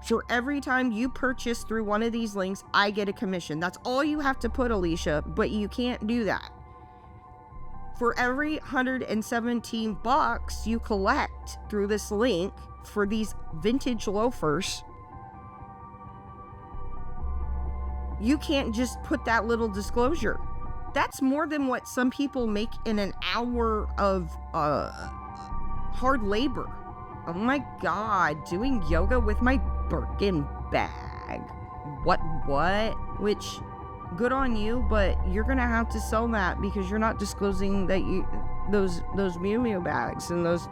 For every time you purchase through one of these links, I get a commission. That's all you have to put, Alisha, but you can't do that. For every $117 you collect through this link for these vintage loafers, you can't just put that little disclosure. That's more than what some people make in an hour of hard labor. Oh my God, doing yoga with my Birkin bag. What? Which, good on you, but you're gonna have to sell that because you're not disclosing that those Miu Miu bags and those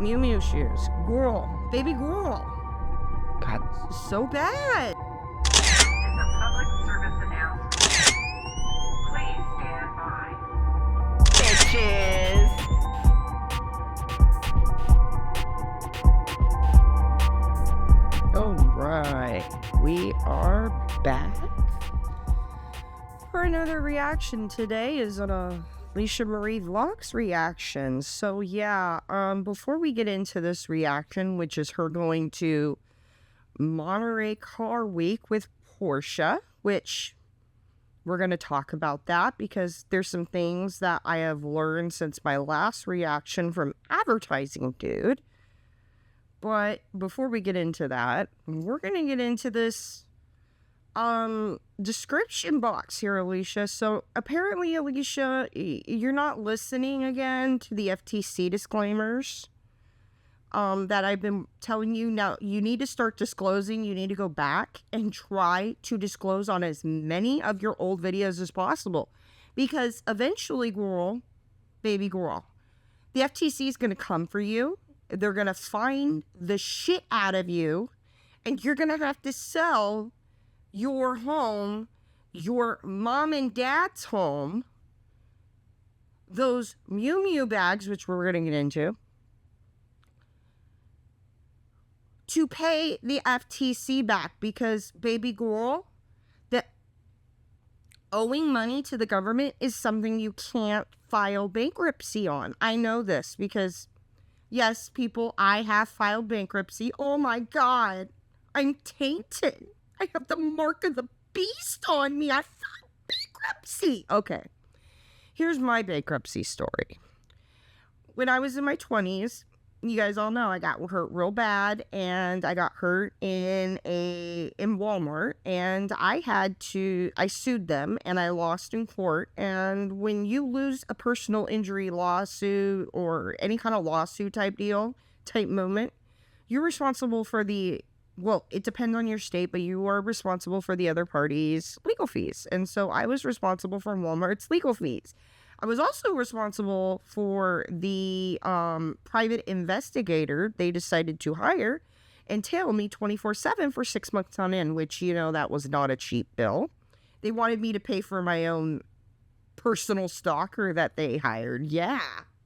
Miu Miu shoes. Girl, baby girl. God, this is so bad. Is a public service announcement. Please stand by. Bitches. All right, we are back for another reaction. Today is an Alisha Marie Vlogs reaction. So yeah, before we get into this reaction, which is her going to Monterey Car Week with Porche, which we're going to talk about that because there's some things that I have learned since my last reaction from Advertising Dude. But before we get into that, we're going to get into this description box here, Alisha. So apparently, Alisha, you're not listening again to the FTC disclaimers that I've been telling you. Now, you need to start disclosing. You need to go back and try to disclose on as many of your old videos as possible. Because eventually, girl, baby girl, the FTC is going to come for you. They're going to find the shit out of you, and you're going to have to sell your home, your mom and dad's home, those Miu Miu bags, which we're going to get into, to pay the FTC back because, baby girl, that owing money to the government is something you can't file bankruptcy on. I know this because... yes, people, I have filed bankruptcy. Oh my God, I'm tainted. I have the mark of the beast on me. I filed bankruptcy. Okay, here's my bankruptcy story. When I was in my 20s, you guys all know I got hurt real bad, and I got hurt in Walmart, and I sued them, and I lost in court. And when you lose a personal injury lawsuit or any kind of lawsuit type moment, you're responsible for it depends on your state, but you are responsible for the other party's legal fees. And so I was responsible for Walmart's legal fees. I was also responsible for the private investigator they decided to hire and tail me 24/7 for 6 months on end, which, that was not a cheap bill. They wanted me to pay for my own personal stalker that they hired. Yeah.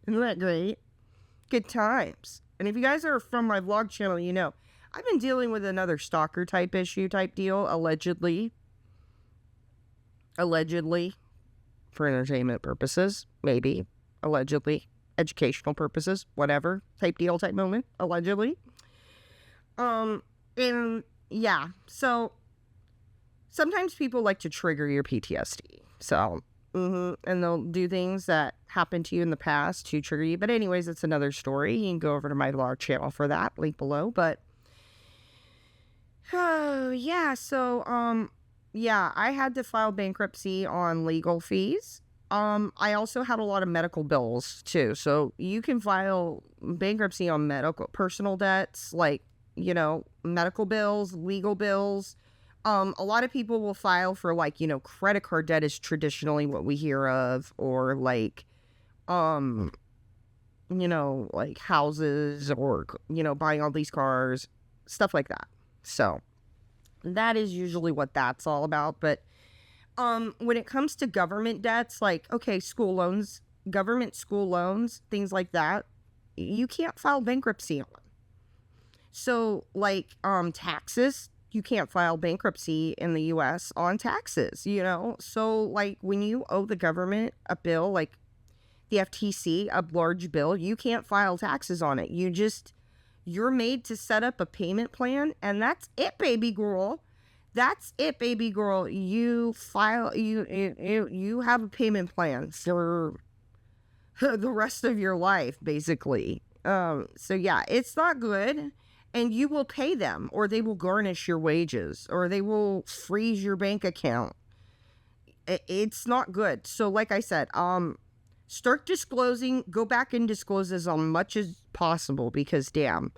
Isn't that great? Good times. And if you guys are from my vlog channel, I've been dealing with another stalker type issue type deal, allegedly. For entertainment purposes, maybe, allegedly, educational purposes, whatever, type deal, type moment, allegedly. And yeah, so sometimes people like to trigger your PTSD. So, and they'll do things that happened to you in the past to trigger you. But anyways, it's another story. You can go over to my vlog channel for that, link below. But, yeah, so, yeah, I had to file bankruptcy on legal fees. I also had a lot of medical bills too. So you can file bankruptcy on personal debts, like, medical bills, legal bills. A lot of people will file for credit card debt is traditionally what we hear of, or like houses, or, buying all these cars, stuff like that. So that is usually what that's all about. But when it comes to government debts, school loans, government school loans, things like that, you can't file bankruptcy on. So taxes, you can't file bankruptcy in the U.S. on taxes, So when you owe the government a bill, like the FTC, a large bill, you can't file taxes on it. You're made to set up a payment plan, and that's it, baby girl. That's it, baby girl. You have a payment plan for the rest of your life, basically. So yeah, it's not good. And you will pay them, or they will garnish your wages, or they will freeze your bank account. It's not good. So like I said, start disclosing, go back and disclose as much as possible, because damn.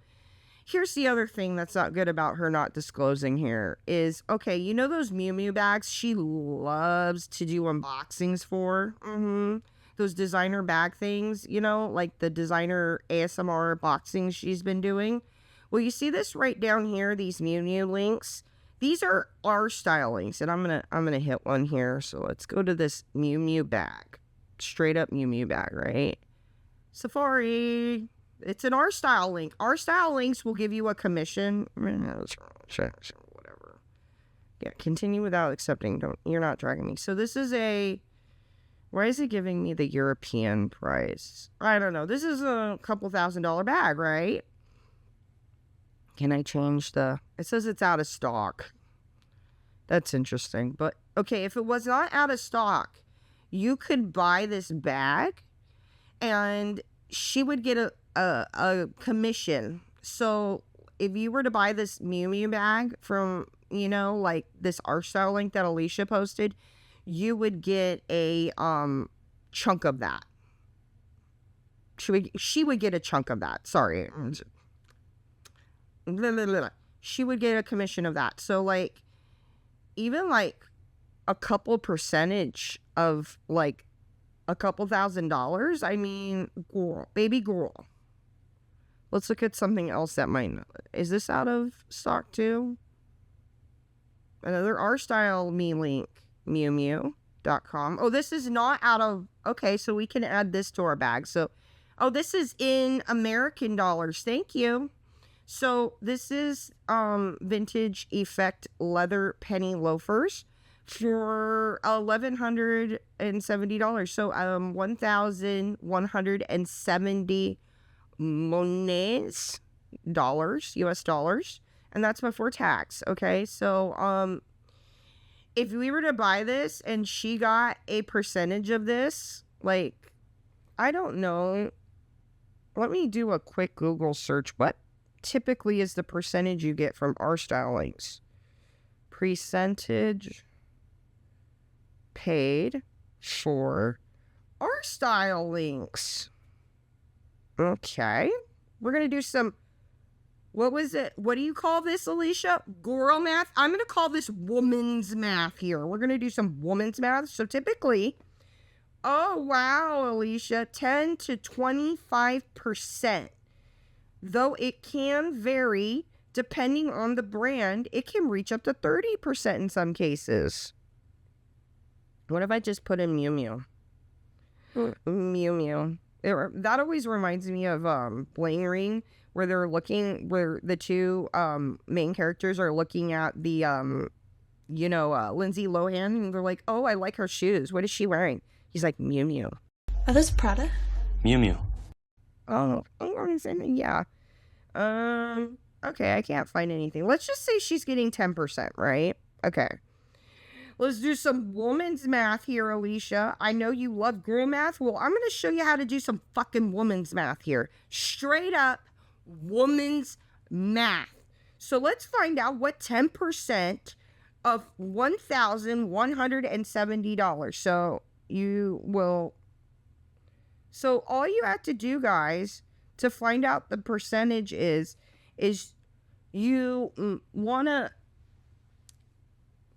Here's the other thing that's not good about her not disclosing here is, okay, you know those Miu Miu bags she loves to do unboxings for? Those designer bag things, you know, like the designer ASMR boxings she's been doing. Well, you see this right down here, these Miu Miu links? These are our style links, and I'm gonna hit one here. So let's go to this Miu Miu bag. Straight up Miu Miu bag, right? Safari. It's an our style link. Our style links will give you a commission. Whatever. Yeah, continue without accepting. You're not dragging me. So this is why is it giving me the European price? I don't know. This is a couple $1,000 bag, right? Can I change it says it's out of stock. That's interesting. But okay, if it was not out of stock, you could buy this bag and she would get a commission. So if you were to buy this Miu Miu bag from, you know, like this art style link that Alisha posted, you would get a chunk of that. She would get a chunk of that. Sorry. She would get a commission of that. So like even like a couple percentage of like a couple $1,000. I mean, girl, baby girl. Let's look at something else that might. Is this out of stock too? Another R style me link, miumiu.com. Oh, this is not out of. Okay, so we can add this to our bag. So, oh, this is in American dollars. Thank you. So this is vintage effect leather penny loafers for $1,170. So $1,170 mones, US dollars, and that's before tax. Okay, so if we were to buy this and she got a percentage of this, like, I don't know, let me do a quick Google search. What typically is the percentage you get from our style links? Percentage paid for our style links. Okay, we're gonna do some, what was it? What do you call this, Alisha? Girl math? I'm gonna call this woman's math here. We're gonna do some woman's math. So typically, oh wow, Alisha, 10 to 25%. Though it can vary depending on the brand, it can reach up to 30% in some cases. What if I just put in Miu Miu? Miu Miu. That always reminds me of Bling Ring, where the two main characters are looking at the Lindsay Lohan, and they're like, oh, I like her shoes. What is she wearing? He's like, Miu Miu. Are those Prada? Miu Miu. Oh, yeah. Okay, I can't find anything. Let's just say she's getting 10%, right? Okay. Let's do some woman's math here, Alisha. I know you love girl math. Well, I'm going to show you how to do some fucking woman's math here. Straight up woman's math. So let's find out what 10% of $1,170. So all you have to do, guys, to find out the percentage is you want to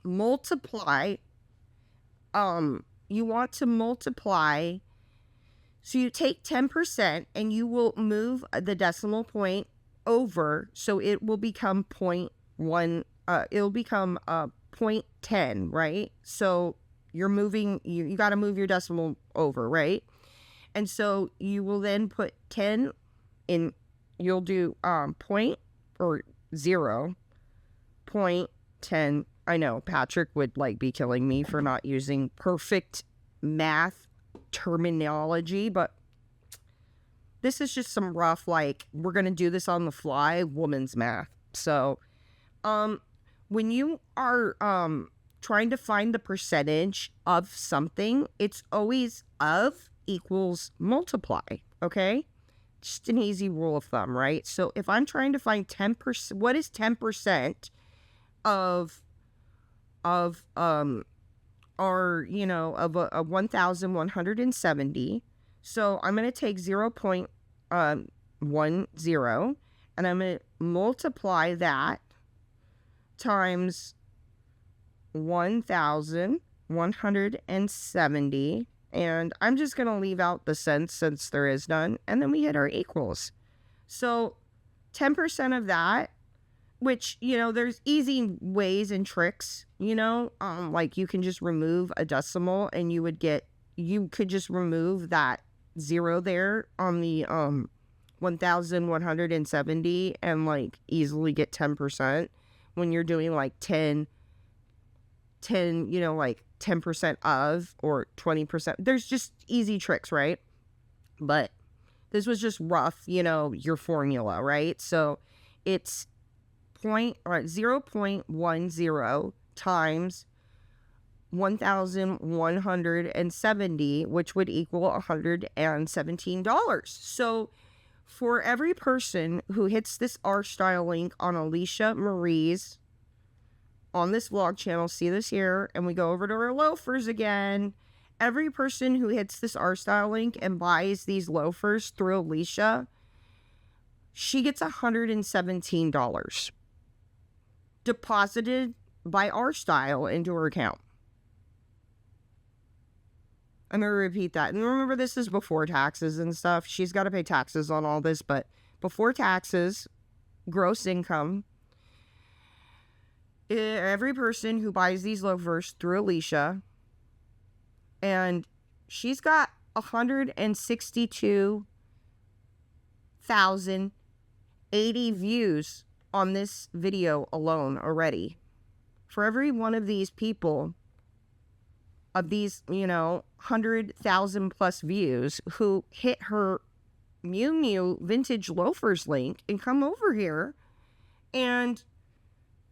multiply, so you take 10% and you will move the decimal point over, so it will become 0.1, it'll become 0.10, right? So you're moving, you got to move your decimal over, right? And so you will then put 10 in, you'll do point or 0.10. I know Patrick would be killing me for not using perfect math terminology, but this is just some rough, like, we're going to do this on the fly woman's math. So, when you are trying to find the percentage of something, it's always of equals multiply, okay? Just an easy rule of thumb, right? So if I'm trying to find 10%, what is 10% of or, you know, of a 1,170. So I'm going to take 0.10 and I'm going to multiply that times 1,170. And I'm just going to leave out the cents since there is none. And then we hit our equals. So 10% of that, which, you know, there's easy ways and tricks, you know, like you can just remove a decimal and you could just remove that zero there on the 1,170 and like easily get 10% when you're doing like 10, you know, like 10% of or 20%. There's just easy tricks, right? But this was just rough, you know, your formula, right? So it's 0.10 times 1,170, which would equal $117. So for every person who hits this art style link on Alisha Marie's on this vlog channel, see this here, and we go over to her loafers again. Every person who hits this art style link and buys these loafers through Alisha, she gets $117 deposited by our style into her account. I'm going to repeat that. And remember, this is before taxes and stuff. She's got to pay taxes on all this, but before taxes, gross income, every person who buys these loafers through Alisha, and she's got 162,080 views on this video alone already. For every one of these people, of these, you know, 100,000 plus views who hit her Mew Mew vintage loafers link and come over here and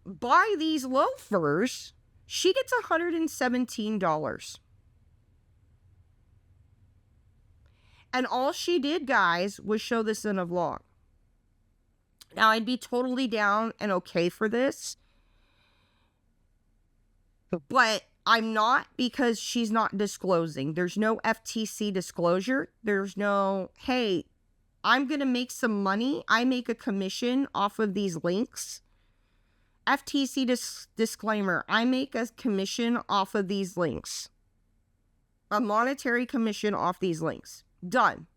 buy these loafers, she gets $117. And all she did, guys, was show this in a vlog. Now, I'd be totally down and okay for this, but I'm not, because she's not disclosing. There's no FTC disclosure. There's no, hey, I'm going to make some money. I make a commission off of these links. FTC disclaimer, I make a commission off of these links. A monetary commission off these links. Done.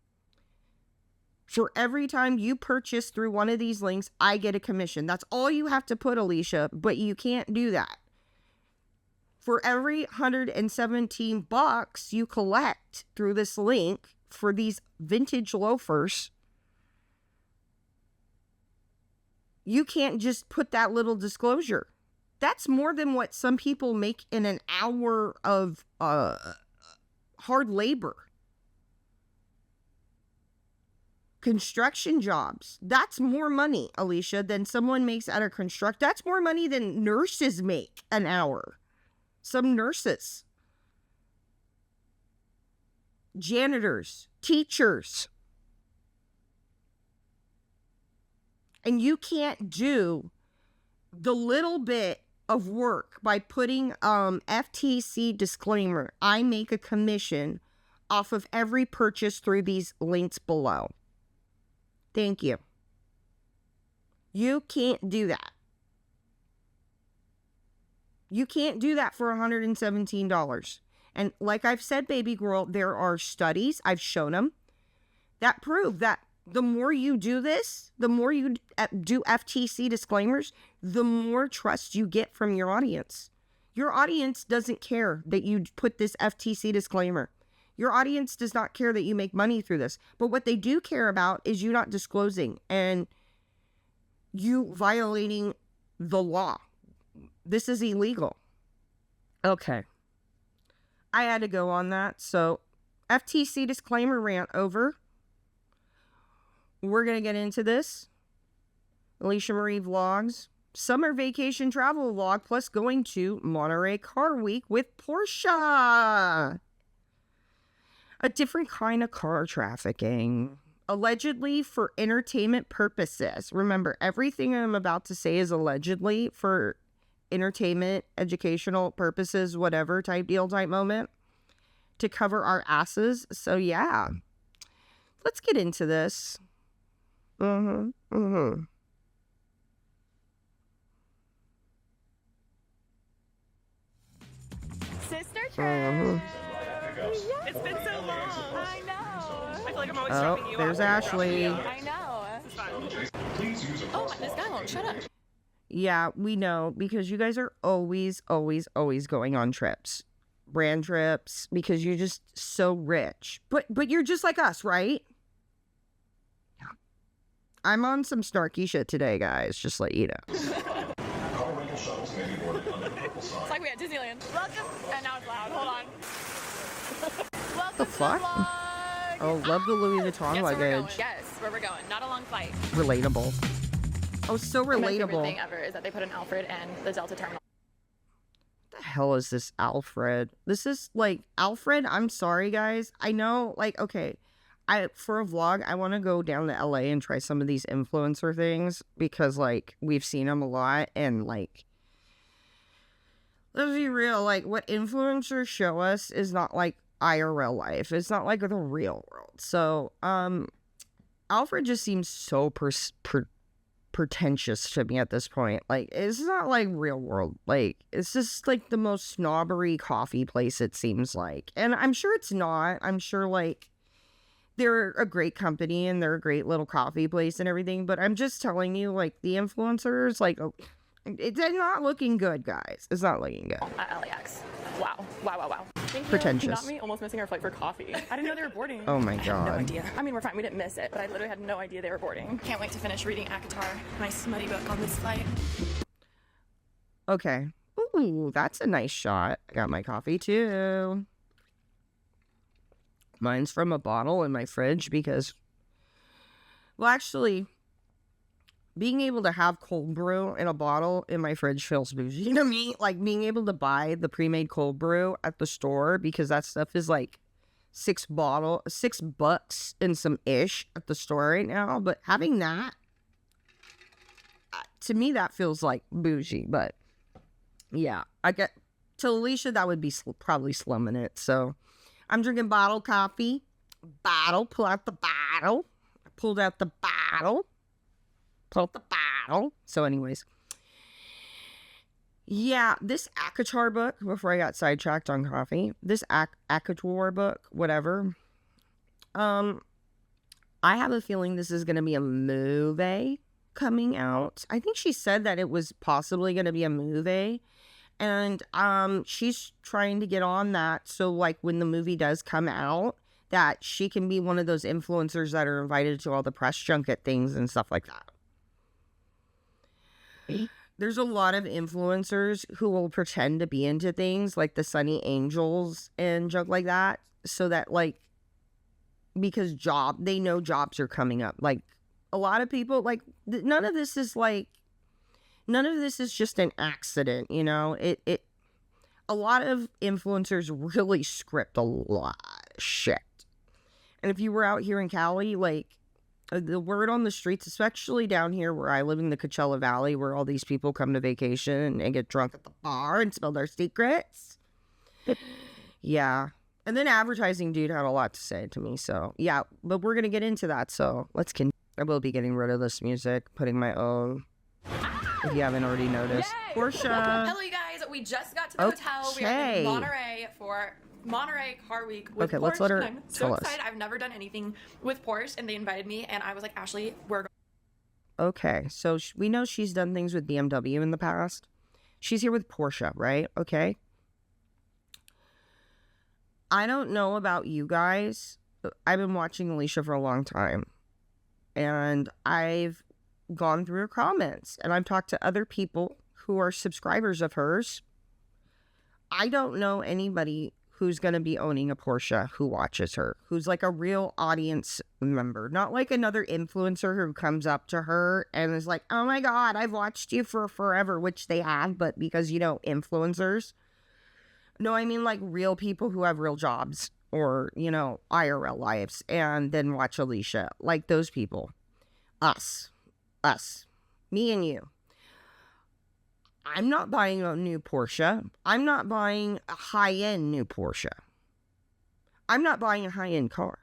For every time you purchase through one of these links, I get a commission. That's all you have to put, Alisha, but you can't do that. For every $117 you collect through this link for these vintage loafers, you can't just put that little disclosure. That's more than what some people make in an hour of hard labor. Construction jobs. That's more money, Alisha, than someone makes at a That's more money than nurses make an hour. Some nurses. Janitors. Teachers. And you can't do the little bit of work by putting FTC disclaimer. I make a commission off of every purchase through these links below. Thank you. You can't do that. You can't do that for $117. And like I've said, baby girl, there are studies, I've shown them, that prove that the more you do this, the more you do FTC disclaimers, the more trust you get from your audience. Your audience doesn't care that you put this FTC disclaimer. Your audience does not care that you make money through this. But what they do care about is you not disclosing and you violating the law. This is illegal. Okay. I had to go on that. So, FTC disclaimer rant over. we're going to get into this. Alisha Marie Vlogs. Summer vacation travel vlog plus going to Monterey Car Week with Porche. A different kind of car trafficking. Allegedly for entertainment purposes. Remember, everything I'm about to say is allegedly for entertainment, educational purposes, whatever type deal type moment. To cover our asses. So yeah. Let's get into this. Sister trip. It's been so long. I know. I feel like I'm always dropping you there's off. Ashley. I know. This is fun. Oh, this guy won't shut up. Yeah, we know because you guys are always going on trips. Brand trips because you're just so rich. But you're just like us, right? Yeah. I'm on some snarky shit today, guys. Just let you know. It's like we at Disneyland. Welcome. And now it's loud. Hold on. Welcome The fuck? to the vlog. Oh, love the Louis Vuitton Guess where we're going. luggage. Guess where we're going. Not a long flight. Relatable. Oh, so My favorite relatable. thing ever is that they put an Alfred and the Delta terminal. What the hell is this Alfred? This is like Alfred. I'm sorry, guys. I know, like, okay. For a vlog, I want to go down to LA and try some of these influencer things because, like, we've seen them a lot and, like, let's be real, like, what influencers show us is not, like, IRL life. It's not, like, the real world. So, Alfred just seems so pretentious to me at this point. Like, it's not, like, real world. Like, it's just, like, the most snobbery coffee place, it seems like. And I'm sure it's not. I'm sure, like, they're a great company and they're a great little coffee place and everything. But I'm just telling you, like, the influencers, like, it's not looking good, guys. It's not looking good. At LAX. Wow. Thank you. Pretentious. You got me almost missing our flight for coffee. I didn't know they were boarding. Oh my No god. idea. I mean, we're fine. We didn't miss it, but I literally had no idea they were boarding. Can't wait to finish reading ACOTAR, my smutty book on this flight. Okay. Ooh, that's a nice shot. I got my coffee too. Mine's from a bottle in my fridge because, well, actually, being able to have cold brew in a bottle in my fridge feels bougie to me. Like, being able to buy the pre-made cold brew at the store because that stuff is like $6 and some ish at the store right now. But having that, to me, that feels like bougie. But yeah, I get to Alisha, that would be probably slumming it. So I'm drinking bottle coffee. Pull out the bottle. I pulled out the bottle. Pull out the bottle. So anyways. Yeah, this ACOTAR book, before I got sidetracked on coffee, this ACOTAR book, whatever, I have a feeling this is going to be a movie coming out. I think she said that it was possibly going to be a movie, and she's trying to get on that, so, like, when the movie does come out, that she can be one of those influencers that are invited to all the press junket things and stuff like that. There's a lot of influencers who will pretend to be into things like the Sunny Angels and junk like that, so that, like, because they know jobs are coming up. Like, a lot of people, like, none of this is just an accident, you know? A lot of influencers really script a lot of shit. And if you were out here in Cali, like, the word on the streets, especially down here where I live in the Coachella Valley, where all these people come to vacation and get drunk at the bar and spill their secrets. Yeah. And then advertising dude had a lot to say to me. So, yeah. But we're going to get into that. So, let's continue. I will be getting rid of this music, putting my own, if you haven't already noticed. Yay! Porche. Hello, you guys. We just got to the hotel. We are Okay. in Monterey for Monterey Car Week with Okay, Porche. let's let her And I'm so tell us. excited. I've never done anything with Porche, and they invited me, and I was like, Ashley, we're Okay, so we know she's done things with BMW in the past. She's here with Porche, right? Okay. I don't know about you guys. I've been watching Alisha for a long time. And I've gone through her comments. And I've talked to other people who are subscribers of hers. I don't know anybody who's going to be owning a Porsche who watches her, who's like a real audience member, not like another influencer who comes up to her and is like, oh my God, I've watched you for forever, which they have, but because, influencers. No, I mean like real people who have real jobs or, IRL lives and then watch Alisha, like those people. Us, me and you. I'm not buying a new Porsche. I'm not buying a high-end new Porsche. I'm not buying a high-end car.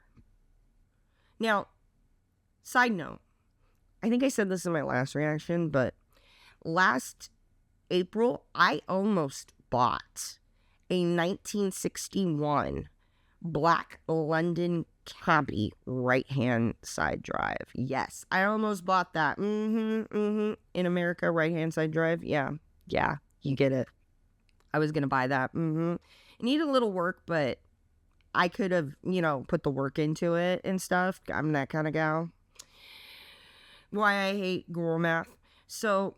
Now, side note, I think I said this in my last reaction, but last April, I almost bought a 1961 black London Cabbie right-hand side drive. Yes, I almost bought that. In America, right-hand side drive. Yeah, you get it. I was going to buy that. It needed a little work, but I could have, put the work into it and stuff. I'm that kind of gal. Why I hate girl math. So,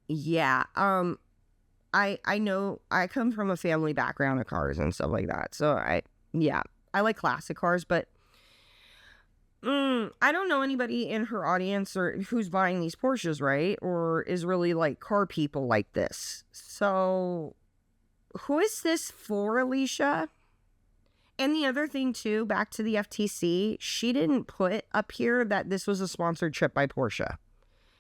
yeah, I know I come from a family background of cars and stuff like that. So, I like classic cars, but I don't know anybody in her audience or who's buying these Porsches, right? Or is really like car people like this. So who is this for, Alisha? And the other thing too, back to the FTC, she didn't put up here that this was a sponsored trip by Porche.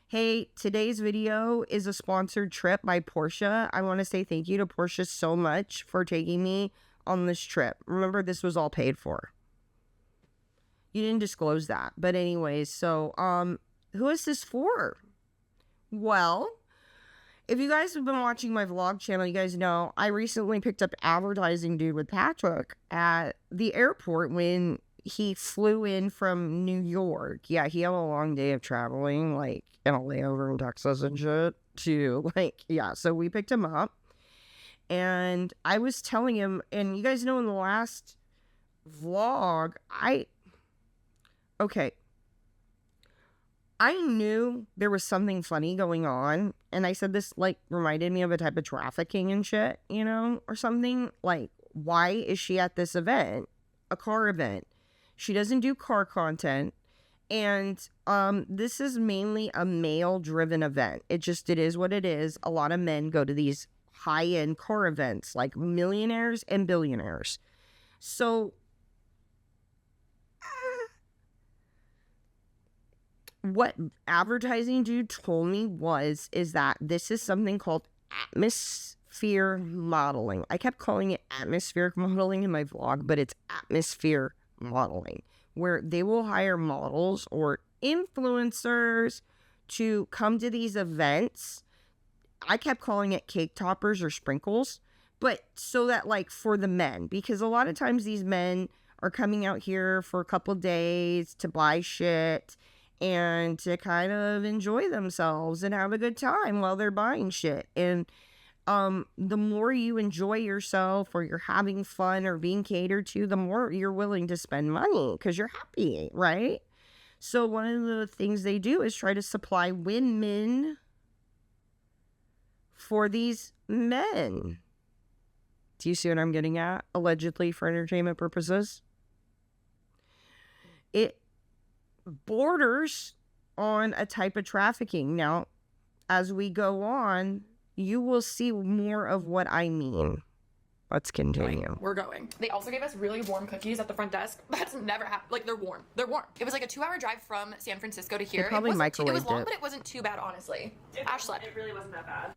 Hey, today's video is a sponsored trip by Porche. I want to say thank you to Porche so much for taking me on this trip. Remember, this was all paid for. You didn't disclose that. But anyways, so, who is this for? Well, if you guys have been watching my vlog channel, you guys know I recently picked up advertising dude with Patrick at the airport when he flew in from New York. Yeah, he had a long day of traveling, like, in a layover in Texas and shit, too. Like, yeah, so we picked him up. And I was telling him, and you guys know in the last vlog, I knew there was something funny going on, and I said this, like, reminded me of a type of trafficking and shit, or something. Like, why is she at this event, a car event? She doesn't do car content, and this is mainly a male-driven event. It is what it is. A lot of men go to these high-end car events, like millionaires and billionaires. So what advertising dude told me is that this is something called atmosphere modeling. I kept calling it atmospheric modeling in my vlog, but it's atmosphere modeling, where they will hire models or influencers to come to these events. I kept calling it cake toppers or sprinkles, but so that, like, for the men, because a lot of times these men are coming out here for a couple days to buy shit and to kind of enjoy themselves and have a good time while they're buying shit. And the more you enjoy yourself or you're having fun or being catered to, the more you're willing to spend money because you're happy, right? So one of the things they do is try to supply women for these men. Do you see what I'm getting at? Allegedly for entertainment purposes. It borders on a type of trafficking. Now, as we go on, you will see more of what I mean. Let's continue. We're going. They also gave us really warm cookies at the front desk. That's never happened. Like, they're warm. They're warm. It was like a 2-hour drive from San Francisco to here. They probably microwaved it. It was long, but it wasn't too bad, honestly. Ash slept. It really wasn't that bad.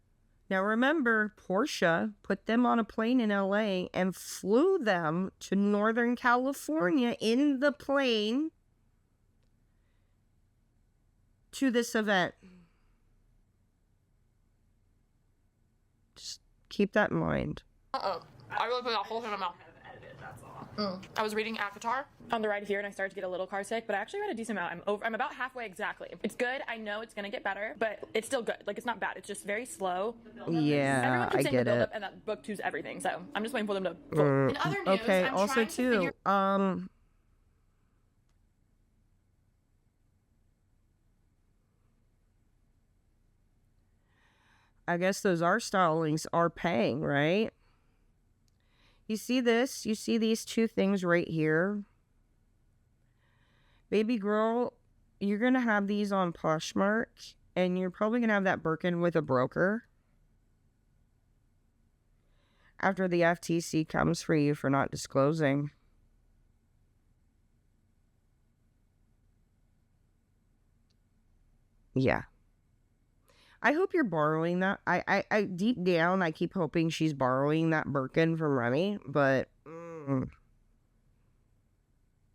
Now remember, Porche put them on a plane in LA and flew them to Northern California in the plane to this event. Just keep that in mind. I really put that whole thing in my mouth. I was reading Akatar on the ride here, and I started to get a little car sick, but I actually read a decent amount. I'm about halfway exactly. It's good. I know it's gonna get better, but it's still good. Like, it's not bad. It's just very slow. Yeah, everyone keeps I saying get the build it. up, and that book two's everything. So I'm just waiting for them to. In other news, okay. I'm Also, trying to too, figure- I guess those art stylings are paying, right? You see this? You see these two things right here? Baby girl, you're going to have these on Poshmark, and you're probably going to have that Birkin with a broker after the FTC comes for you for not disclosing. Yeah. I hope you're borrowing that. I deep down, I keep hoping she's borrowing that Birkin from Remy, but...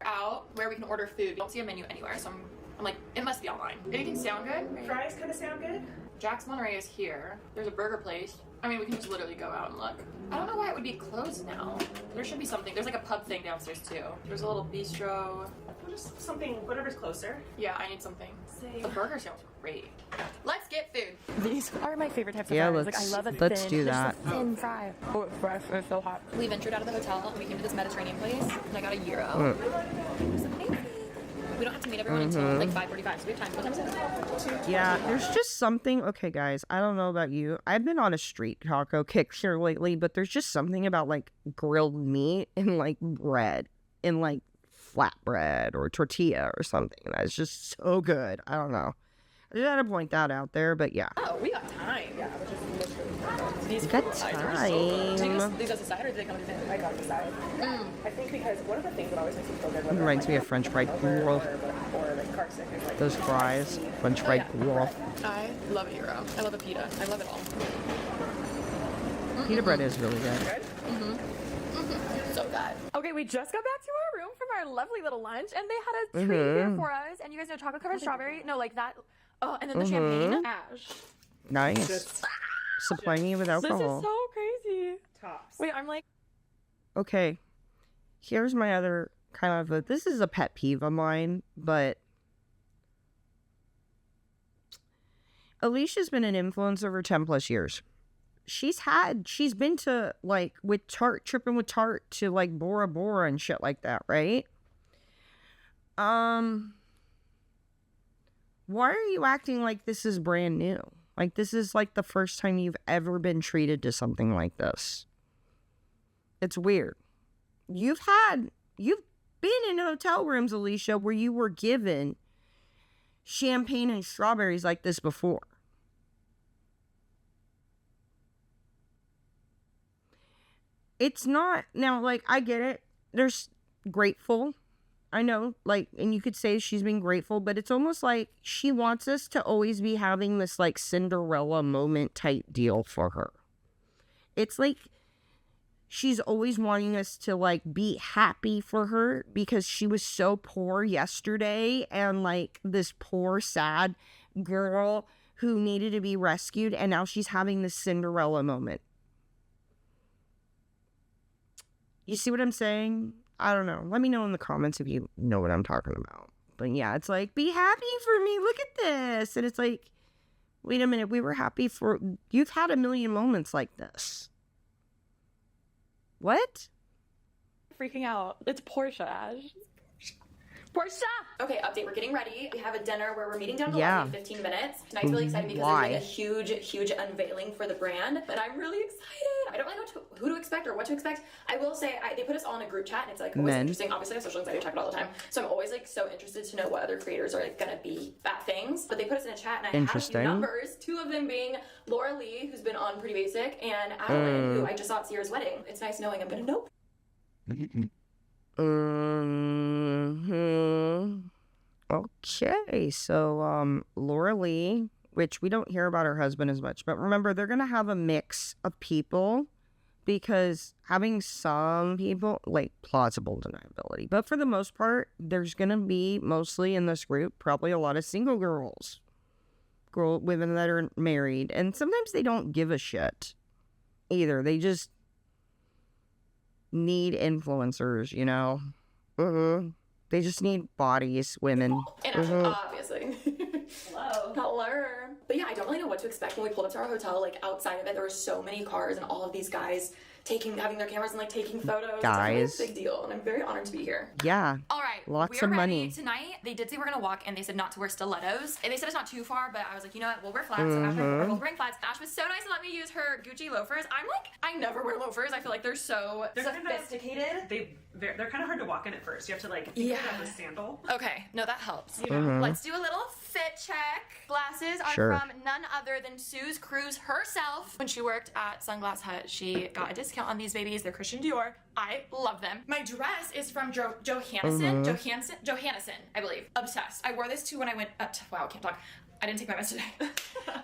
Out where we can order food. We don't see a menu anywhere, so I'm like, it must be online. Anything sound good? Fries kind of sound good. Jack's Monterey is here. There's a burger place. I mean, we can just literally go out and look. I don't know why it would be closed now. There should be something. There's like a pub thing downstairs too. There's a little bistro. Just something, whatever's closer. Yeah, I need something. Same. The burger sounds great. Let's get food. These are my favorite types of Yeah, fries. Like, I love a let's thin, do just that. a thin fry. Oh, it's fresh. It's so hot. We ventured out of the hotel and we came to this Mediterranean place and I got a gyro. It was amazing. We don't have to meet everyone until like 5:45, so we have time. What time is it? Yeah, there's just something... Okay, guys, I don't know about you. I've been on a street taco kick here lately, but there's just something about, like, grilled meat and, like, bread and, like, flatbread or tortilla or something. That's just so good. I don't know. I just had to point that out there, but yeah. Oh, we got time. Yeah, which is literally these Got fries are so good. Do you time. these as a side or do they come with it? I got the side. I think because one of the things that always makes me feel good, It reminds me of French fried whirl. or like car sick, is like Those fries, French fried whirl. I love a gyro. I love a pita. I love it all. Pita bread is really good. So good. Okay, we just got back to our room from our lovely little lunch, and they had a treat here for us. And you guys know chocolate covered strawberry. No, like that. Oh, and then the champagne. Ash. Nice. Supplying you with This is alcohol. so crazy. tops. Wait, I'm like. Okay, here's my other kind of a... This is a pet peeve of mine, but... Alicia's been an influencer for 10 plus years. She's been to, like, with Tarte, tripping with Tarte to, like, Bora Bora and shit like that, right? Why are you acting like this is brand new? Like, this is, like, the first time you've ever been treated to something like this. It's weird. You've been in hotel rooms, Alisha, where you were given champagne and strawberries like this before. It's not, now, like, I get it. There's grateful. I know, like, and you could say she's been grateful, but it's almost like she wants us to always be having this, like, Cinderella moment type deal for her. It's like she's always wanting us to, like, be happy for her because she was so poor yesterday and, like, this poor, sad girl who needed to be rescued, and now she's having this Cinderella moment. You see what I'm saying? I don't know. Let me know in the comments if you know what I'm talking about. But yeah, it's like, be happy for me. Look at this. And it's like, wait a minute. We were happy for... You've had a million moments like this. What? Freaking out. It's Porche, Ash. Porche! Okay, update. We're getting ready. We have a dinner where we're meeting down to Yeah. in 15 minutes. Tonight's really exciting because Why? there's like a huge unveiling for the brand. And I'm really excited. I don't really know who to expect or what to expect. I will say, they put us all in a group chat and it's like always Men. interesting. Obviously, I have social anxiety, I talk about it all the time. So I'm always like so interested to know what other creators are like gonna be at things. But they put us in a chat and I have a Interesting. few numbers. Two of them being Laura Lee, who's been on Pretty Basic, and Adeline, who I just saw at Sierra's wedding. It's nice knowing I'm gonna know. Okay, so Laura Lee, which we don't hear about her husband as much, but remember, they're gonna have a mix of people because having some people, like, plausible deniability, but for the most part, there's gonna be mostly in this group probably a lot of single women that are married, and sometimes they don't give a shit either. They just need influencers, you know. They just need bodies, women. And Ashley, obviously. Hello. But yeah, I don't really know what to expect when we pulled up to our hotel. Like, outside of it, there were so many cars and all of these guys having their cameras and like taking photos. Guys. It's a big deal, and I'm very honored to be here. Yeah. All right, Lots we're of ready. money. Tonight, they did say we're gonna walk, and they said not to wear stilettos. And they said it's not too far, but I was like, you know what? We'll wear flats. So Ash and I are both wearing flats. Ash was so nice to let me use her Gucci loafers. I'm like, I never wear loafers. I feel like they're so sophisticated. They're kind of hard to walk in at first. You have to like think of it as a sandal. Okay, no, that helps. You know, let's do a little fit check. Glasses are Sure. from none other than Suze Cruz herself. When she worked at Sunglass Hut, she got a discount on these babies. They're Christian Dior. I love them. My dress is from Johannesson, I believe. Obsessed. I wore this too when I went up to, wow, I can't talk. I didn't take my meds today.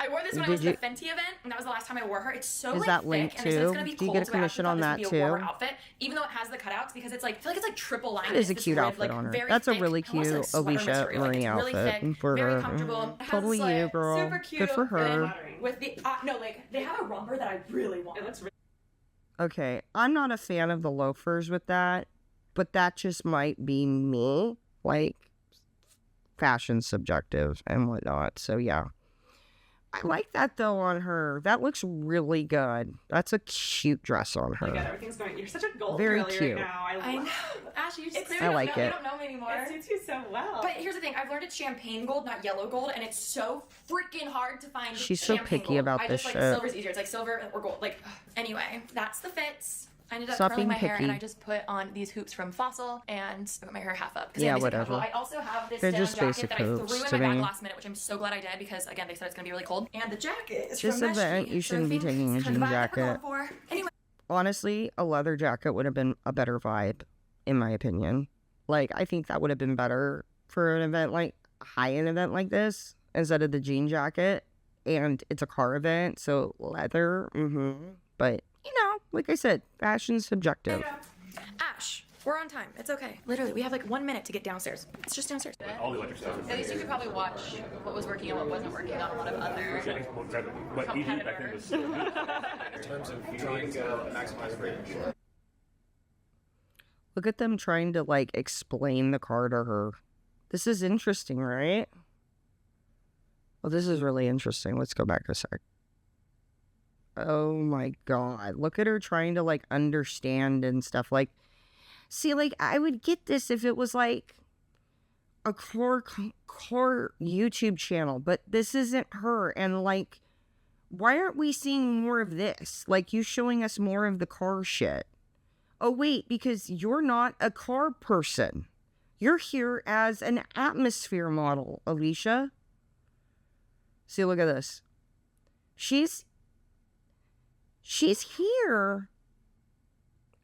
I wore this when I went to the Fenty event, and that was the last time I wore her. It's so Is like that thick, linked and they said it's too? gonna be Do you cold, get a so commission I on actually that thought this would be a warmer too? outfit, even though it has the cutouts, because it's like, I feel like it's like triple lined. That is a It's this cute red, outfit like, on her. very That's a thick, really almost cute like sweater Alisha material. Like, Marie it's really outfit thick, for very her. comfortable. It has Totally this, like, you, girl. Super cute. Good for her. And with the no, like they have a romper that I really want. It looks really Okay, I'm not a fan of the loafers with that, but that just might be me. Like, fashion subjective and whatnot. So yeah. I like that though on her. That looks really good. That's a cute dress on good. her. Everything's going. You're such a gold Very girly cute. right now. I know. love Ashley, you just It's- clearly I don't like know, it. you don't know me anymore. It suits you so well. But here's the thing, I've learned it's champagne gold, not yellow gold, and it's so freaking hard to find. She's so champagne picky gold. about I this just shit. like silver's easier. It's like silver or gold. Like anyway, that's the fits. I ended up Stop curling being my hair, and picky. I just put on these hoops from Fossil and put my hair half up. 'cause Yeah, I'm basic whatever. casual. I also have this They're denim just jacket basic that I hoops threw in to my bag me. last minute, which I'm so glad I did because again they said it's gonna be really cold. And the jacket is This from event, Meshki, you so I shouldn't be think taking a it's kind jean of the vibe that we're jacket. going for. Anyway. Honestly, a leather jacket would have been a better vibe, in my opinion. Like, I think that would have been better for an event like a high-end event like this instead of the jean jacket. And it's a car event, so leather. But you know, like I said, fashion's subjective. Ash, we're on time. It's okay. Literally, we have like 1 minute to get downstairs. It's just downstairs. All the electric stuff. At least you could probably watch what was working and what wasn't working on a lot of other. Exactly. But EV back then was still good. In terms of trying to maximize range. Look at them trying to, like, explain the car to her. This is interesting, right? Well, this is really interesting. Let's go back a sec. Oh my god. Look at her trying to, like, understand and stuff. Like, see, like, I would get this if it was, like, a core YouTube channel. But this isn't her. And, like, why aren't we seeing more of this? Like, you showing us more of the car shit. Oh, wait, because you're not a car person. You're here as an atmosphere model, Alisha. See, look at this. She's here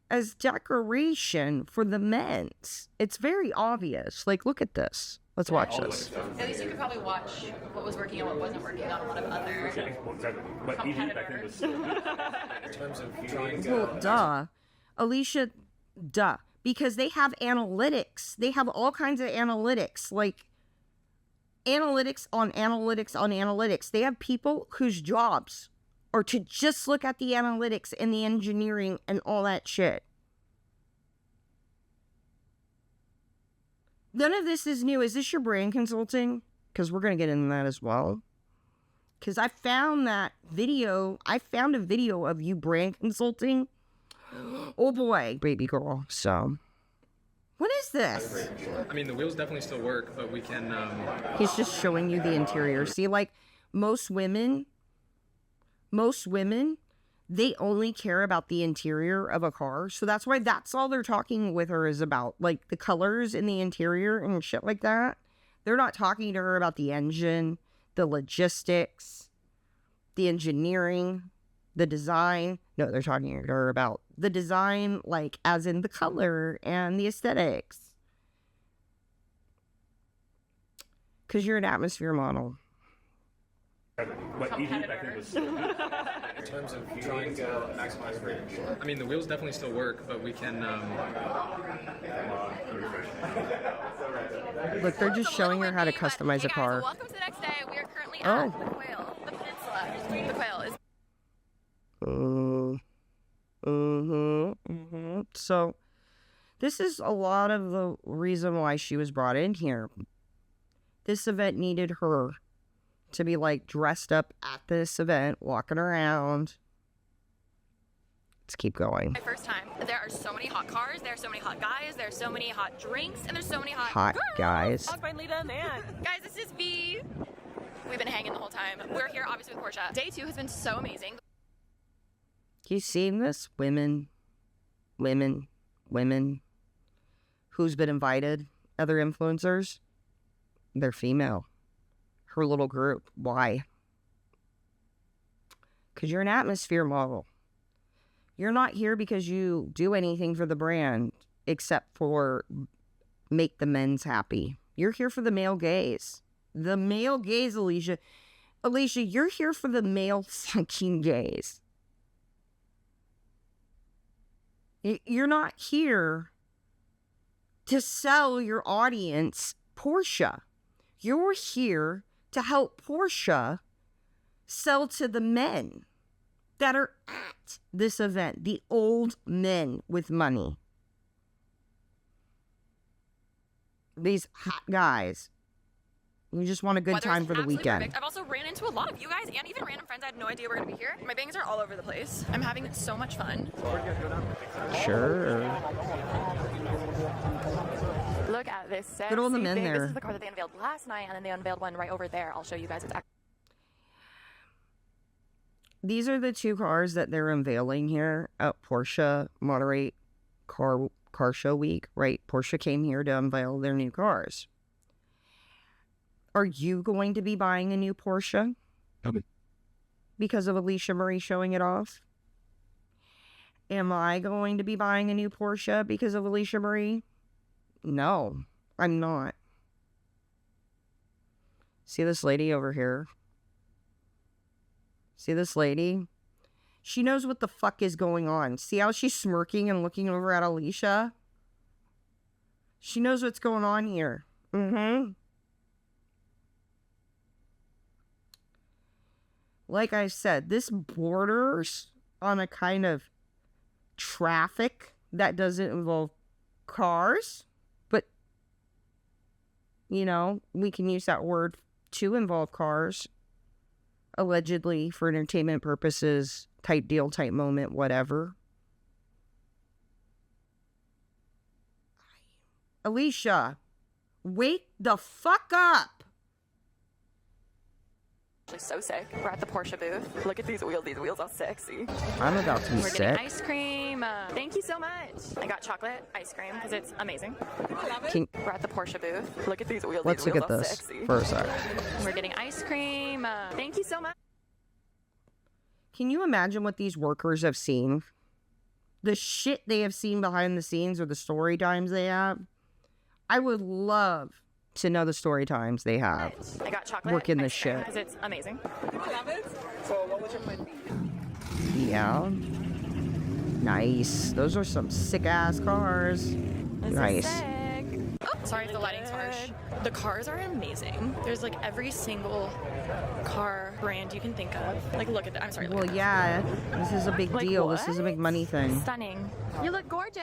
as decoration for the men's. It's very obvious. Like, look at this. Let's watch this. At least you could probably watch what was working and what wasn't working on a lot of other. Exactly. But EV back then was still good. In terms of trying to Well, duh. Alisha, duh. Because they have analytics. They have all kinds of analytics. Like, analytics on analytics on analytics. They have people whose jobs are to just look at the analytics and the engineering and all that shit. None of this is new. Is this your brand consulting? Because we're going to get into that as well. Because I found that video. I found a video of you brand consulting. Oh boy, baby girl. So, what is this? I mean, the wheels definitely still work, but we can. He's just showing you the interior. See, like most women, they only care about the interior of a car. So that's why that's all they're talking with her is about, like the colors in the interior and shit like that. They're not talking to her about the engine, the logistics, the engineering, the design. No, they're talking to her about the design, like as in the color and the aesthetics. Because you're an atmosphere model. But EV back then was still good. in terms of trying to maximize range. I mean, the wheels definitely still work, but we can. Look, they're just showing her how to customize a car. Welcome to the next day. We are currently Oh. at the Quail, the peninsula. The Quail is. So, this is a lot of the reason why she was brought in here. This event needed her to be, like, dressed up at this event, walking around. Let's keep going. My first time. There are so many hot cars, there are so many hot guys, there are so many hot drinks, and there's so many hot girls. Guys. Finally done, man. Guys, this is V. We've been hanging the whole time. We're here obviously with Porche. Day 2 has been so amazing. You seen this? Women. Who's been invited? Other influencers? They're female. Her little group. Why? Because you're an atmosphere model. You're not here because you do anything for the brand except for make the men's happy. You're here for the male gaze. The male gaze, Alisha. Alisha, you're here for the male fucking gaze. You're not here to sell your audience Porche. You're here to help Porche sell to the men that are at this event, the old men with money. These hot guys. You just want a good time for the weekend. Perfect. I've also ran into a lot of you guys and even random friends I had no idea were going to be here. My bangs are all over the place. I'm having so much fun. Sure. Look at this sexy Good old the men thing. there. This is the car that they unveiled last night, and then they unveiled one right over there. I'll show you guys. It's These are the two cars that they're unveiling here at Porche Monterey Car Show Week, right? Porche came here to unveil their new cars. Are you going to be buying a new Porche? Okay. Because of Alisha Marie showing it off? Am I going to be buying a new Porche because of Alisha Marie? No, I'm not. See this lady over here? See this lady? She knows what the fuck is going on. See how she's smirking and looking over at Alisha? She knows what's going on here. Like I said, this borders on a kind of traffic that doesn't involve cars. But, you know, we can use that word to involve cars. Allegedly, for entertainment purposes, type deal, type moment, whatever. Alisha, wake the fuck up. so sick. We're at the Porche booth. Look at these wheels. These wheels are sexy. I'm about to be We're sick. getting ice cream. Thank you so much. I got chocolate ice cream because it's amazing. We're at the Porche booth. Look at these wheels. Let's these look wheels at are this sexy. for a sec. We're getting ice cream. Thank you so much. Can you imagine what these workers have seen? The shit they have seen behind the scenes or the story times they have? I would love to know the story times they have. I got chocolate working this ice cream shit. because it's amazing. So what would your plan be? Yeah. Nice. Those are some sick ass cars. This Nice. is sick. Oh, sorry if the lighting's harsh. The cars are amazing. There's like every single car brand you can think of. Like look at that. I'm sorry. Look Well, at that. yeah. This is a big Like, deal. This is a big what? money thing. Stunning. You look gorgeous.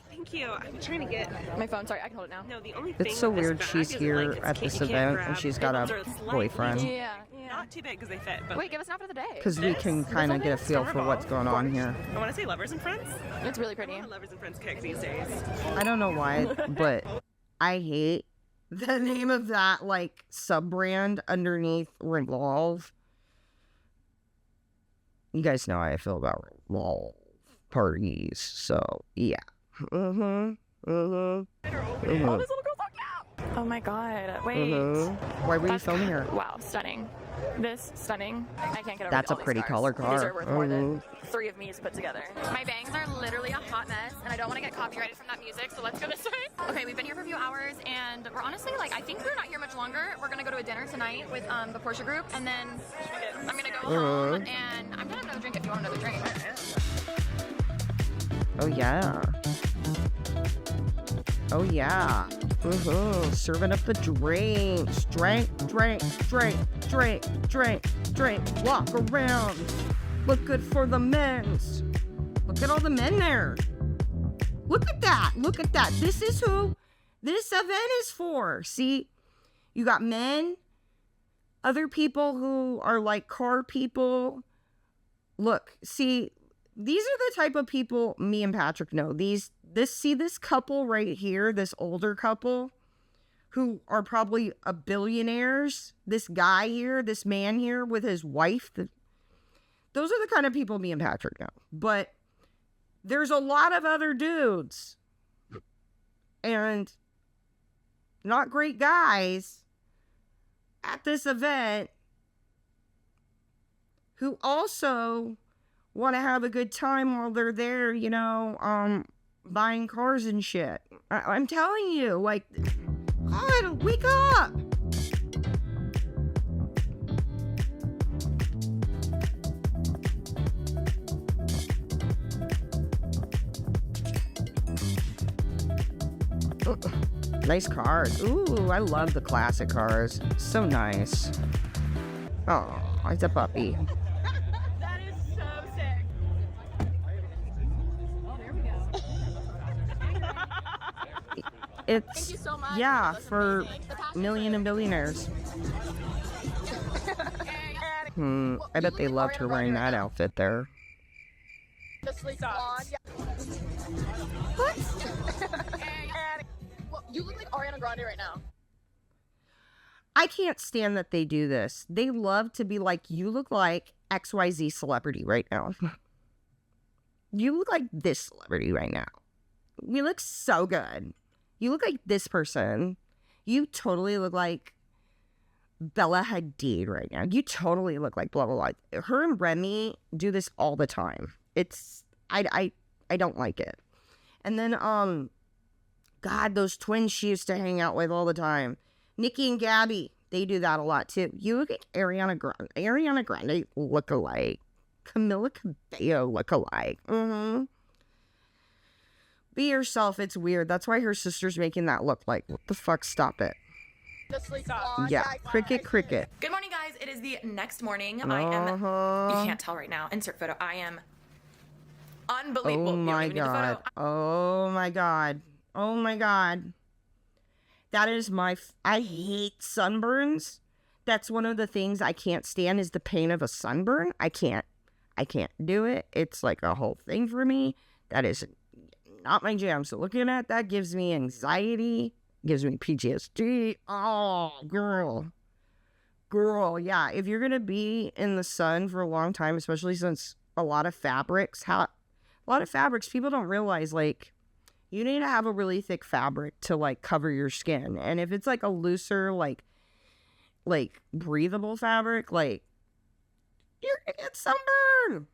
Thank you. I'm trying to get. My phone. Sorry, I can hold it now. No, the only thing. It's so with this weird bag she's is, here like, it's at this you can't event grab. and she's The got ones a are slightly- boyfriend. Yeah. Not too big because they fit, but Wait, give us an outfit of the day. Because we can kind of get a feel for what's going on here. I want to say lovers and friends. It's really pretty. Lovers and friends kick these days. I don't know why, but I hate the name of that, like, sub-brand underneath Revolve. You guys know how I feel about Revolve parties, so, yeah. Oh, this little girl's so cute. Oh my god. Wait. Why were you That's filming her? Wow, stunning. This stunning. I can't get over That's all a these pretty cars. color These car. are worth more than 3 of me just put together. My bangs are literally a hot mess, and I don't want to get copyrighted from that music, so let's go this way. Okay, we've been here for a few hours, and we're honestly, like, I think we're not here much longer. We're gonna go to a dinner tonight with the Porche group, and then I'm gonna go home, and I'm gonna have another drink if you want another drink. Oh, yeah. Oh, yeah. Serving up the drinks. Drink. Walk around. Look good for the men's. Look at all the men there. Look at that. This is who this event is for. See, you got men, other people who are like car people. Look, see, these are the type of people me and Patrick know. This couple right here, this older couple who are probably a billionaires. This guy here, this man here with his wife. Those are the kind of people me and Patrick know. But there's a lot of other dudes and not great guys at this event who also want to have a good time while they're there, you know, buying cars and shit. I'm telling you, like, God, wake up. Nice cars. Ooh, I love the classic cars. So nice. Oh, it's a puppy. That is so sick. Oh, there we go. It's, Thank you so much. yeah, That's for amazing. million and billionaires. I bet they loved her wearing that outfit there. The sleep on. What? Well, you look like Ariana Grande right now. I can't stand that they do this. They love to be like, you look like XYZ celebrity right now. You look like this celebrity right now. You look so good. You look like this person. You totally look like Bella Hadid right now. You totally look like blah, blah, blah. Her and Remy do this all the time. It's, I don't like it. And then, God, those twins she used to hang out with all the time. Nikki and Gabby, they do that a lot too. You look at Ariana Grande look alike. Camila Cabello look alike. Mm-hmm. Be yourself. It's weird. That's why her sister's making that look like. What the fuck? Stop it. The sleep on. Yeah. Cricket. Good morning, guys. It is the next morning. I am. You can't tell right now. Insert photo. I am unbelievable. Oh You don't my even need the God. photo. Oh my God. Oh my God. That is I hate sunburns. That's one of the things I can't stand is the pain of a sunburn. I can't do it. It's like a whole thing for me. That is not my jam. So looking at that gives me anxiety, gives me PTSD. Oh, girl. Yeah. If you're going to be in the sun for a long time, especially since a lot of fabrics, people don't realize, like, you need to have a really thick fabric to, like, cover your skin. And if it's, like, a looser, like breathable fabric, like, you're gonna get sunburn.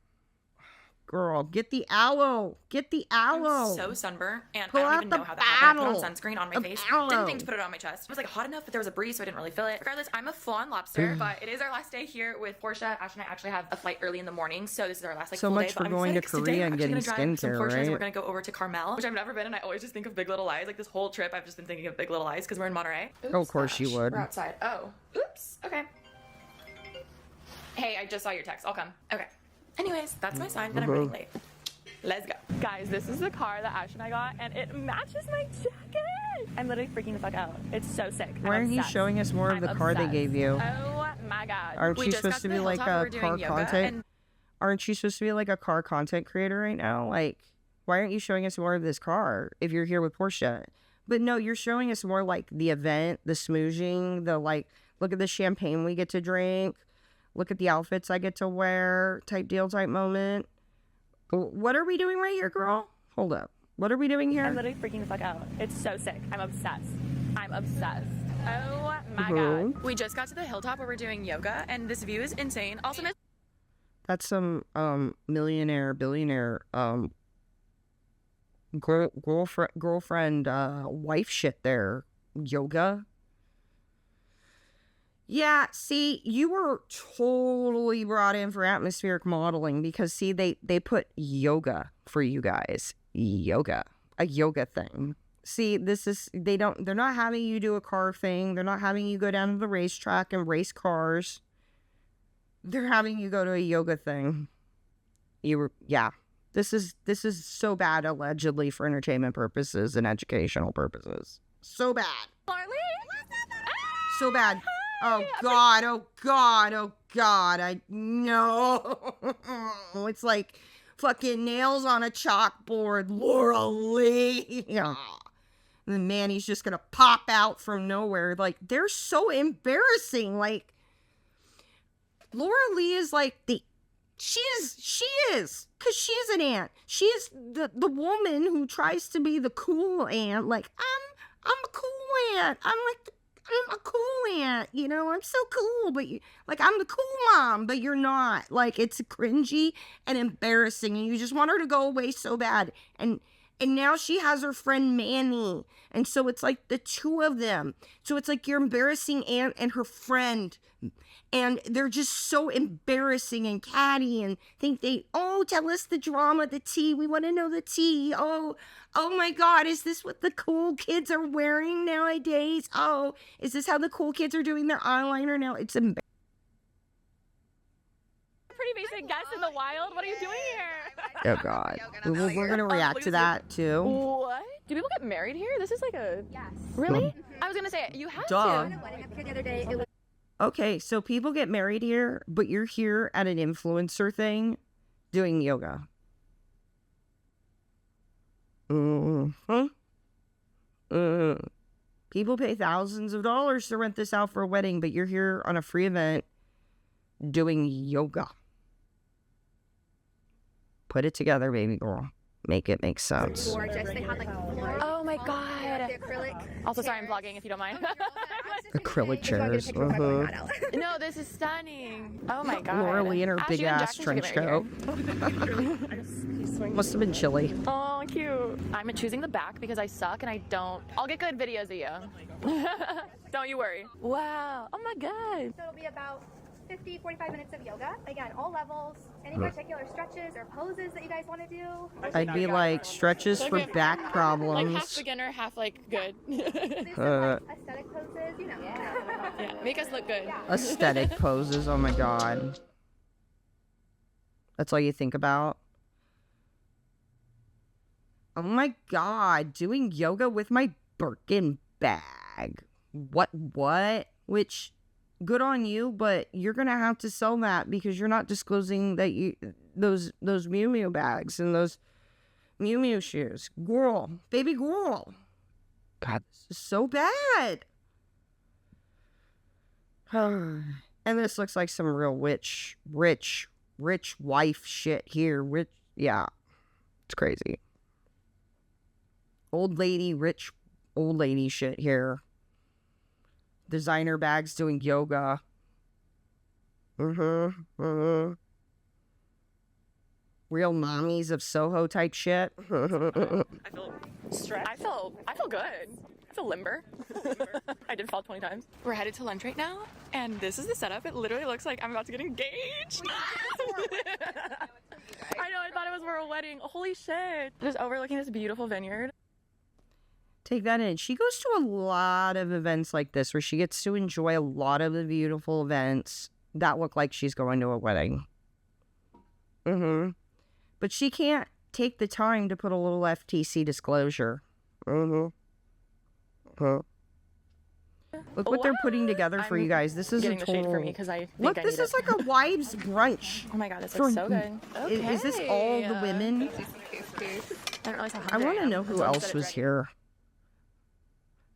Girl, get the aloe. I'm so sunburned, and Pull I don't out even the know how that happened. I put on bottle sunscreen on my of face. aloe. Didn't think to put it on my chest. It was like hot enough, but there was a breeze, so I didn't really feel it. Regardless, I'm a full-on lobster, but it is our last day here with Porche. Ash and I actually have a flight early in the morning, so this is our last So full much day. for But going to I'm excited 'cause today Korea we're and actually getting gonna drive some skincare, Porsches, and right? we're gonna go over to Carmel, which I've never been, and I always just think of Big Little Lies. Like this whole trip, I've just been thinking of Big Little Lies because we're in Monterey. Oops, Of course you would. We're outside. Oh, oops. Okay. Hey, I just saw your text. I'll come. Okay. Anyways, that's my sign that I'm running late. Let's go. Guys, this is the car that Ash and I got, and it matches my jacket. I'm literally freaking the fuck out. It's so sick. Why aren't you showing us more of the car they gave you? Oh my God. Aren't We you just supposed got to the be like hilltop, a we're doing car yoga, content? and Aren't you supposed to be like a car content creator right now? Like, why aren't you showing us more of this car if you're here with Porche? But no, you're showing us more like the event, the smooching, the like, look at the champagne we get to drink, look at the outfits I get to wear, type deal, type moment. What are we doing right here, girl? Hold up. What are we doing here? I'm literally freaking the fuck out. It's so sick. I'm obsessed. Oh my Mhm. God. We just got to the hilltop where we're doing yoga, and this view is insane. Also, That's some millionaire, billionaire girlfriend wife shit there. Yoga. Yeah, see, you were totally brought in for atmospheric modeling because see, they put yoga for you guys. Yoga. A yoga thing. See, they're not having you do a car thing. They're not having you go down to the racetrack and race cars. They're having you go to a yoga thing. This is so bad, allegedly, for entertainment purposes and educational purposes. So bad. So bad. Oh God. I know. It's like fucking nails on a chalkboard. Laura Lee. Yeah. And then Manny's just gonna pop out from nowhere. Like, they're so embarrassing. Like, Laura Lee is like she is, because she's an aunt. She is the woman who tries to be the cool aunt. Like, I'm a cool aunt. I'm a cool aunt, you know, I'm so cool, but I'm the cool mom, but you're not. Like, it's cringy and embarrassing, and you just want her to go away so bad. And now she has her friend Manny, and so it's like the two of them. So it's like your embarrassing aunt and her friend, and they're just so embarrassing and catty, and think tell us the drama, the tea. We want to know the tea. Oh my God, is this what the cool kids are wearing nowadays? Oh, is this how the cool kids are doing their eyeliner now? It's embarrassing. Pretty basic guess in the wild. What are you doing here? Oh God, we're gonna react to that too. What? Do people get married here? This is like a... Yes. Really? I was gonna say, you have Duh. to. Okay, so people get married here, but you're here at an influencer thing doing yoga. People pay thousands of dollars to rent this out for a wedding, but you're here on a free event doing yoga. Put it together, baby girl. Make it make sense. Gorgeous. They had like Oh my God. the acrylic. Also, sorry, I'm vlogging if you don't mind. Acrylic chairs. No, this is stunning. Oh my God. Laura Lee in her Ash, big you and ass Jackson trench should get married coat. Must have been chilly. here. Oh, cute. I'm choosing the back because I suck and I don't. I'll get good videos of you. Don't you worry. Wow. Oh my God. So it'll be about 50, 45 minutes of yoga. Again, all levels. Any particular stretches or poses that you guys want to do? I'd be like stretches for back Like problems. half beginner, half like good. Do some like aesthetic poses, you know. Yeah, make us look good. Aesthetic poses. Oh my God. That's all you think about? Oh my God. Doing yoga with my Birkin bag. What? Which, good on you, but you're going to have to sell that because you're not disclosing that those Miu Miu bags and those Miu Miu shoes. Girl. Baby girl. God, this is so bad. And this looks like some real rich wife shit here. Yeah, it's crazy. Rich old lady shit here. Designer bags doing yoga. Real mommies of Soho type shit. I feel stressed. I feel good. I feel limber. I did fall 20 times. We're headed to lunch right now, and this is the setup. It literally looks like I'm about to get engaged. I know, I thought it was for a wedding. Holy shit. Just overlooking this beautiful vineyard. Take that in. She goes to a lot of events like this where she gets to enjoy a lot of the beautiful events that look like she's going to a wedding. But she can't take the time to put a little FTC disclosure. Look what they're putting together for you guys. This is a Getting the shade total... for me because I think Look, I this need is it. like a wives' brunch. Oh my God, this looks so good. Is this all the women? I don't realize how I hungry want to am. know who It's almost else said was it's here.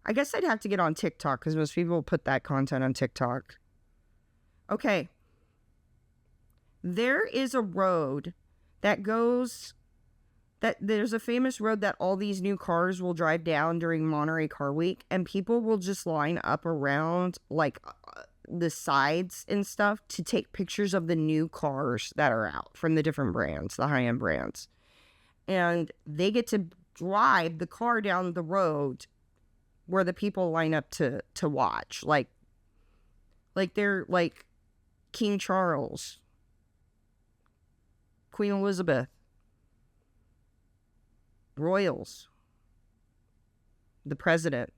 I guess I'd have to get on TikTok because most people put that content on TikTok. Okay. There is a road that goes... There's a famous road that all these new cars will drive down during Monterey Car Week, and people will just line up around like the sides and stuff to take pictures of the new cars that are out from the different brands, the high-end brands. And they get to drive the car down the road where the people line up to watch. Like they're like King Charles, Queen Elizabeth, royals, the president.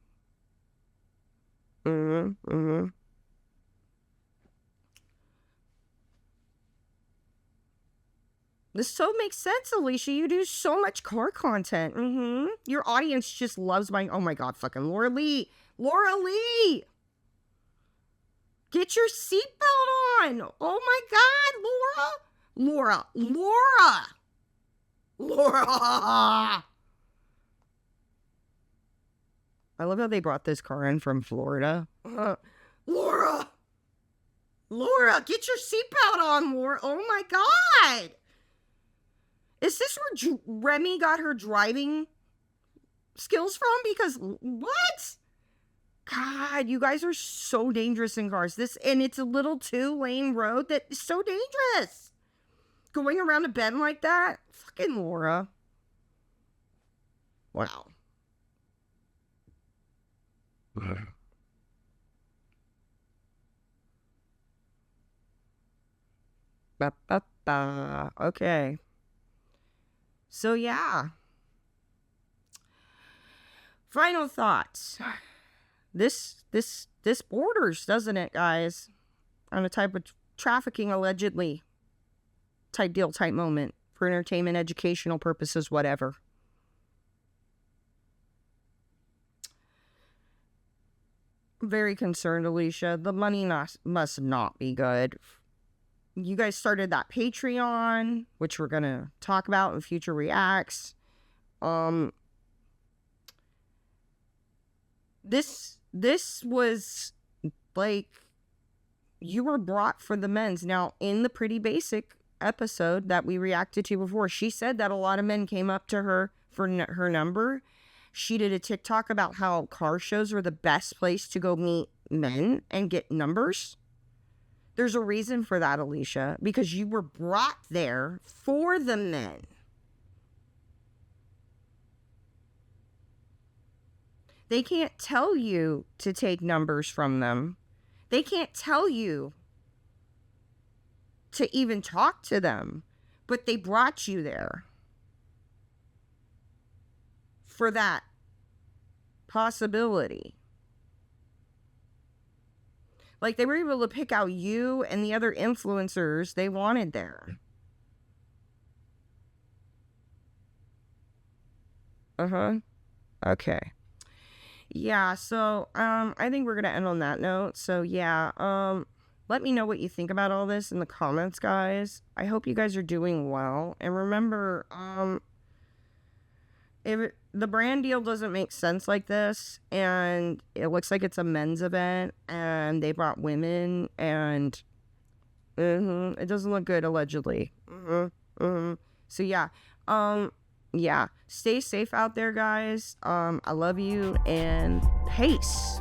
This so makes sense, Alicia. You do so much car content. Your audience just loves my... Oh my God, fucking Laura Lee. Laura Lee! Get your seatbelt on! Oh my God, Laura! Laura! Laura! I love how they brought this car in from Florida. Laura! Laura, get your seatbelt on, Laura. Oh my God. Is this where Remy got her driving skills from? Because what? God, you guys are so dangerous in cars. And it's a little 2-lane road that is so dangerous. Going around a bend like that? Fucking Laura. Wow. Okay. So yeah. Final thoughts. This borders, doesn't it, guys? On a type of trafficking allegedly type deal, type moment for entertainment, educational purposes, whatever. Very concerned, Alisha. The money must not be good. You guys started that Patreon, which we're going to talk about in future reacts. This was like, you were brought for the men's. Now, in the Pretty Basic episode that we reacted to before, she said that a lot of men came up to her for her number. She did a TikTok about how car shows were the best place to go meet men and get numbers. There's a reason for that, Alisha, because you were brought there for the men. They can't tell you to take numbers from them. They can't tell you to even talk to them, but they brought you there for that possibility. Like, they were able to pick out you and the other influencers they wanted there. Okay. Yeah, so I think we're gonna end on that note. So yeah, let me know what you think about all this in the comments, guys. I hope you guys are doing well. And remember, if the brand deal doesn't make sense like this, and it looks like it's a men's event, and they brought women, and it doesn't look good, allegedly. So yeah, yeah, stay safe out there, guys. I love you, and peace.